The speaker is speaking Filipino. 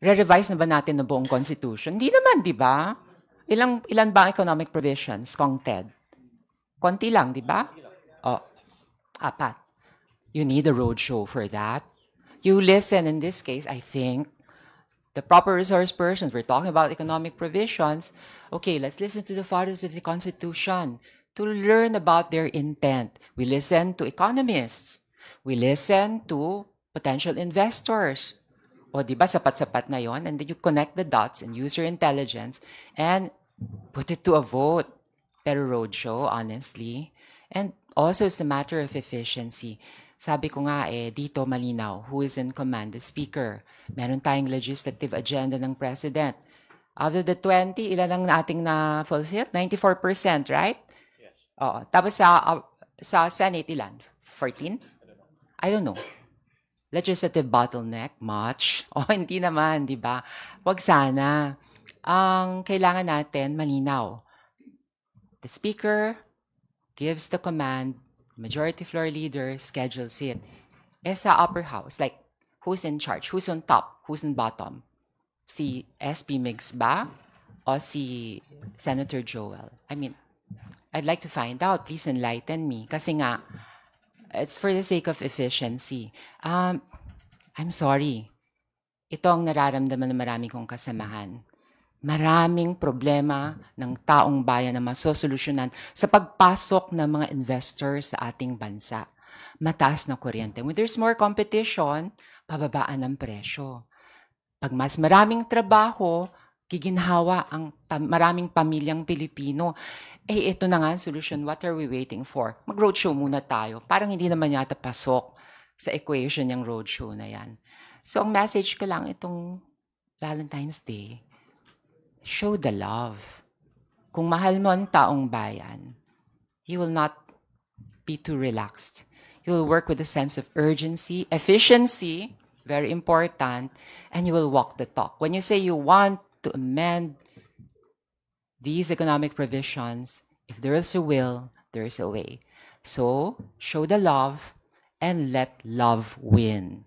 re-revise na ba natin ang buong Constitution? Hindi naman, di ba? Ilan ba ang economic provisions, Kong Ted? Konti lang, di ba? Oh, apat. You need a roadshow for that. You listen, in this case, I think, the proper resource persons, we're talking about economic provisions. Okay, let's listen to the fathers of the Constitution to learn about their intent. We listen to economists. We listen to potential investors. O, di ba, sapat-sapat na yon. And then you connect the dots and use your intelligence and put it to a vote. Pero roadshow, honestly. And also, it's a matter of efficiency. Sabi ko nga dito malinaw, who is in command? The speaker. Meron tayong legislative agenda ng president. Out of the 20, ilan ang ating na-fulfill? 94%, right? Yes. Oo. Tapos sa Senate, ilan? 14? I don't know. Legislative bottleneck, much? O hindi naman, di ba? Wag sana. Ang kailangan natin, malinaw. The speaker gives the command, majority floor leader schedules it. Sa upper house, like, who's in charge? Who's on top? Who's on bottom? Si SP Migs ba? O si Senator Joel? I mean, I'd like to find out. Please enlighten me. Kasi nga, it's for the sake of efficiency. I'm sorry. Ito ang nararamdaman ng marami kong kasamahan. Maraming problema ng taong bayan na masosolusyonan sa pagpasok ng mga investors sa ating bansa. Mataas na kuryente. When there's more competition, pababaan ng presyo. Pag mas maraming trabaho, giginhawa ang maraming pamilyang Pilipino. Ito na nga ang solusyon. What are we waiting for? Mag-roadshow muna tayo. Parang hindi naman yata pasok sa equation yung roadshow na yan. So, ang message ko lang itong Valentine's Day, show the love. Kung mahal mo ang taong bayan, you will not be too relaxed. You will work with a sense of urgency, efficiency, very important, and you will walk the talk. When you say you want to amend these economic provisions, if there is a will, there is a way. So, show the love and let love win.